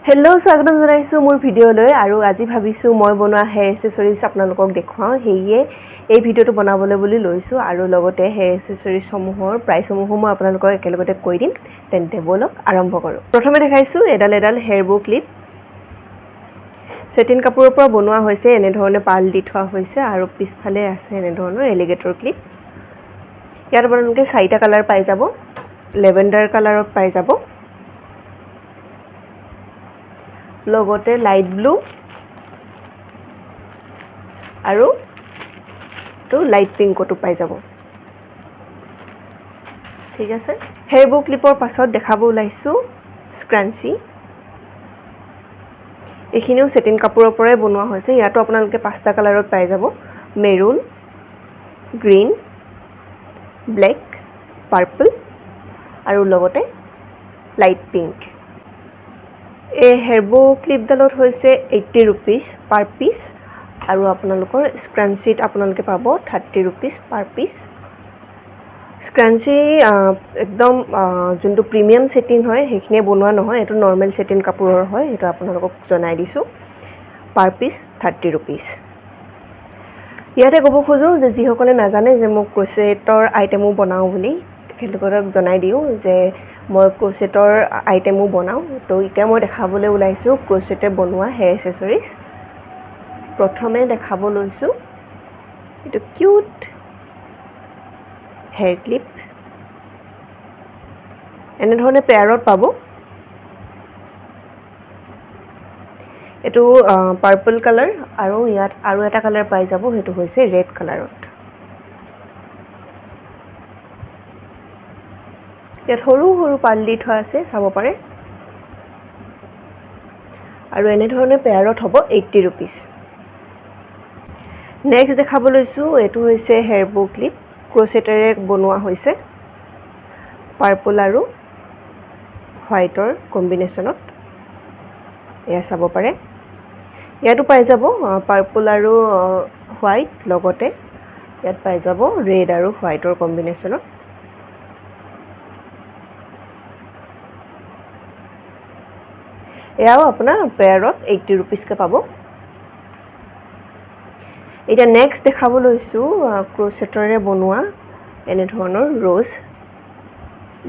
hello' স্বাগতম জনাইছোঁ মোৰ ভিডিঅ'লৈ আৰু আজি ভাবিছোঁ মই বনোৱা হেয়াৰ এক্সেসৰিজ আপোনালোকক দেখুৱাওঁ সেয়ে এই ভিডিঅ'টো বনাবলৈ বুলি লৈছোঁ আৰু লগতে হেয়াৰ এক্সেসৰিজসমূহৰ প্ৰাইচসমূহো মই আপোনালোকক একেলগতে কৈ দিম তেন্তে বলক আৰম্ভ কৰোঁ প্ৰথমে দেখাইছোঁ এডাল হেয়াৰ বো ক্লিপ সেটিন কাপোৰৰ পৰা বনোৱা হৈছে এনে ধৰণে পাল দি থোৱা হৈছে আৰু পিছফালে আছে এনে ধৰণৰ এলিগেটৰ ক্লিপ ইয়াত আপোনালোকে চাৰিটা কালাৰ পাই যাব লেভেণ্ডাৰ কালাৰত পাই যাব লগতে লাইট ব্লু আৰু তো লাইট পিংকটো পাই যাব ঠিক আছে হেয়াৰ বো ক্লিপৰ পাছত দেখাব ওলাইছো স্ক্ৰাঞ্চি এখিনিও সেটিন কাপোৰৰ পৰাই বনোৱা হৈছে ইয়াতো আপোনালোকে পাঁচটা কালাৰত পাই যাব মেৰুন গ্ৰীন ব্লেক পাৰ্পল আৰু লগতে লাইট পিংক এই হেয়াৰ বো ক্লিপডালত হৈছে 80 रुपीस পাৰ পিস আৰু আপোনালোকৰ স্ক্ৰাঞ্চিত আপোনালোকে পাব 30 रुपीस পাৰ পিস স্ক্ৰাঞ্চি একদম যোনটো প্ৰিমিয়াম সেটিন হয় হেখিনি বনোৱা নহয় এটো নৰমাল সেটিন কাপোৰৰ হয় এটো আপোনালোকক জনাই দিছো পাৰ পিস 30 रुपीस ইয়াতে ক'ব খোজো যে যিসকলে নাজানে যে মই ক্ৰোচেটৰ আইটেমো বনাও বুলি তেখেতলোকক জনাই দিও যে মই ক্ৰোচেটৰ আইটেমো বনাও তো এতিয়া মই দেখাবলৈ ওলাইছো ক্ৰোচেটে বনোৱা হেয়াৰ এক্সেসৰিজ প্ৰথমে দেখাব লৈছো এটো কিউট হেয়াৰ ক্লিপ এনে ধৰণে পেয়াৰত পাব এটো পাৰ্পল কালাৰ আৰু ইয়াত আৰু এটা কালাৰ পাই যাব হেতু হৈছে ৰেড কালাৰত ইয়াত সৰু সৰু পাল দি থোৱা আছে চাব পাৰে আৰু এনে ধৰণে পেয়াৰত হ'ব 80 रुपीस নেক্সট দেখাব লৈছো এটো হৈছে হেয়াৰ বো ক্লিপ ক্ৰোচেটেৰে বনোৱা হৈছে পাৰ্পল আৰু হোৱাইটৰ কম্বিনেশনত এয়া চাব পাৰে ইয়াতো পাই যাব পাৰ্পল আৰু হোৱাইট লগতে ইয়াত পাই যাব ৰেড আৰু হোৱাইটৰ কম্বিনেশনত এয়াও আপোনাৰ পেয়াৰত 80 रुपीस কে পাব এটা নেক্সট দেখাব লৈছো ক্ৰোচেটৰে বনোৱা এনে ধৰণৰ ৰ'জ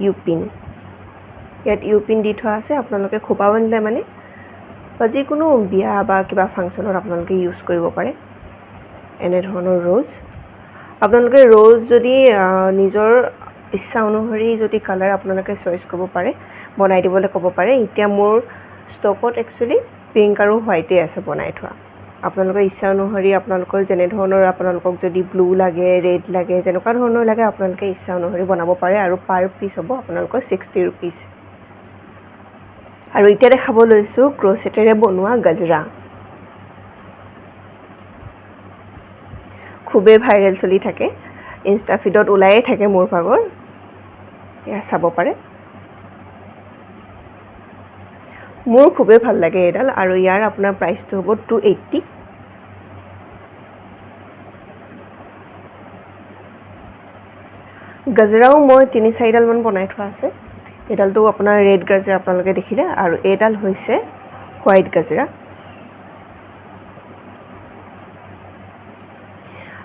ইউপিন ইয়াত ইউপিন দি থোৱা আছে আপোনালোকে খোপা বান্ধিলে মানে বা যিকোনো বিয়া বা কিবা ফাংচনত আপোনালোকে ইউজ কৰিব পাৰে এনে ধৰণৰ ৰ'জ আপোনালোকে ৰ'জ যদি নিজৰ ইচ্ছা অনুসৰি যদি কালাৰ আপোনালোকে চয়েস কৰিব পাৰে বনাই দিবলৈ ক'ব পাৰে এতিয়া মোৰ ষ্টকত একচুয়ালি পিংক আৰু হোৱাইটে আছে বনাই থোৱা আপোনালোকৰ ইচ্ছা অনুসৰি আপোনালোকৰ যেনে ধৰণৰ আপোনালোকক যদি ব্লু লাগে ৰেড লাগে যেনেকুৱা ধৰণৰ লাগে আপোনালোকে ইচ্ছা অনুসৰি বনাব পাৰে আৰু পাৰ পিস হ'ব আপোনালোকৰ 60 रुपीस আৰু এতিয়া দেখাব লৈছো ক্ৰোচেটেৰে বনোৱা গজৰা খুবে ভাইৰেল চলি থাকে ইনষ্টা ফিডত ওলাইয়ে থাকে মোৰ ভাগৰ এয়া চাব পাৰে মোৰ খুবে ভাল লাগে এডাল আৰু ইয়াৰ আপোনাৰ প্ৰাইসটো হ'ব 280 গজৰাও মই 3-4 ডাল মান বনাই থোৱা আছে এডালটো আপোনাৰ ৰেড গজৰা আপোনালোকে দেখিলে আৰু এডাল হৈছে হোৱাইট গজৰা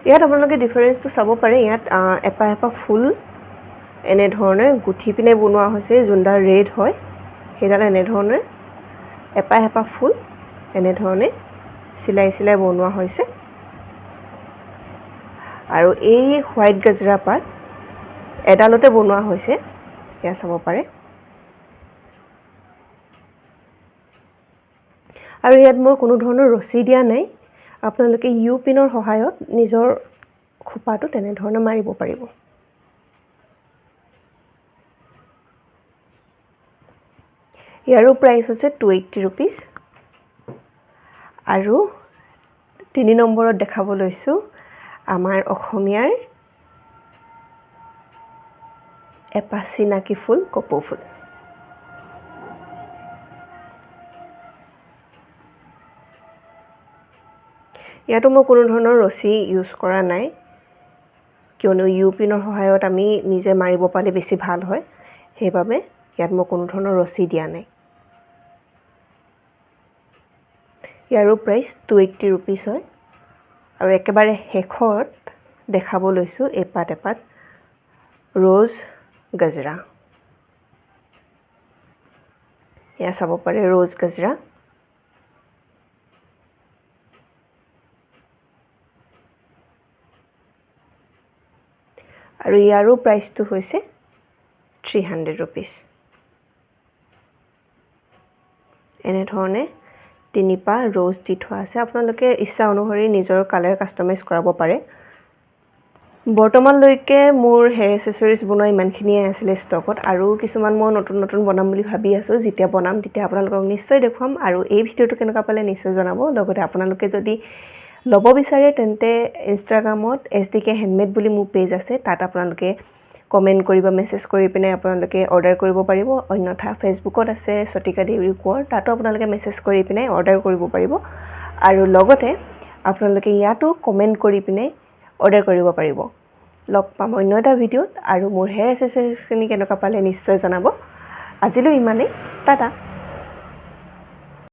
ইয়াত আপোনালোকে ডিফাৰেন্সটো চাব পাৰে ইয়াত এপা ফুল এনে ধৰণে গুঠি পিনে বনোৱা হৈছে যোনডাল ৰেড হয় সেইডাল এনে ধৰণে এপা ফুল এনে ধৰণে সিলাই সিলাই বনোৱা হৈছে আৰু এই হোৱাইট গজৰা পাত এডালতে বনোৱা হৈছে ইয়া চাব পাৰে আৰু ইয়াত মই কোনো ধৰণৰ ৰছী দিয়া নাই আপোনালোকে ইউ পিনৰ সহায়ত নিজৰ খোপাটো তেনে ধৰণে মাৰিব পাৰিব ইয়াৰো প্ৰাইস হৈছে 280 रुपीस আৰু 3 নম্বৰত দেখাব লৈছো আমাৰ অসমীয়াৰ এপাচিনাকি ফুল কপৌ ফুল ইয়াতো মই কোনো ধৰণৰ ৰছী ইউজ কৰা নাই কিয়নো ইউপিনৰ সহায়ত আমি নিজে মাৰিব পালে বেছি ভাল হয় সেইবাবে ইয়াত মই কোনো ধৰণৰ ৰছী দিয়া নাই ইয়াৰো প্ৰাইচ 280 ৰুপিজ হয় আৰু একেবাৰে শেষত দেখাব লৈছোঁ এপাত ৰ'জ গজৰা এয়া চাব পাৰে ৰ'জ গজৰা আৰু ইয়াৰো প্ৰাইচটো হৈছে 300 ৰুপিজ এনেধৰণে তিনিপা ৰ'জ দি থোৱা আছে আপোনালোকে ইচ্ছা অনুসৰি নিজৰ কালাৰ কাষ্টমাইজ কৰাব পাৰে বৰ্তমানলৈকে মোৰ হেয়াৰ এসেসৰিজ বনোৱা ইমানখিনিয়ে আছিলে ষ্টকত আৰু কিছুমান মই নতুন বনাম বুলি ভাবি আছো যেতিয়া বনাম তেতিয়া আপোনালোকক নিশ্চয় দেখুৱাম আৰু এই ভিডিঅ'টো কেনেকুৱা পালে নিশ্চয় জনাব লগতে আপোনালোকে যদি ল'ব বিচাৰে তেন্তে ইনষ্টাগ্ৰামত SDK হেণ্ডমেড বুলি মোৰ পেজ আছে তাত আপোনালোকে কমেন্ট কৰিব মেছেজ কৰি পিনে আপোনালোকে অৰ্ডাৰ কৰিব পাৰিব অন্যথা ফেচবুকত আছে সতিকা দেউৰী কোৰ তাতো আপোনালোকে মেছেজ কৰি পিনে অৰ্ডাৰ কৰিব পাৰিব আৰু লগতে আপোনালোকে ইয়াতো কমেন্ট কৰি পিনে অৰ্ডাৰ কৰিব পাৰিব লগ পাম অন্য এটা ভিডিঅ'ত আৰু মোৰ হেয়াৰ এসেসৰিজখিনি কেনেকুৱা পালে নিশ্চয় জনাব আজিলৈ ইমানেই টাটা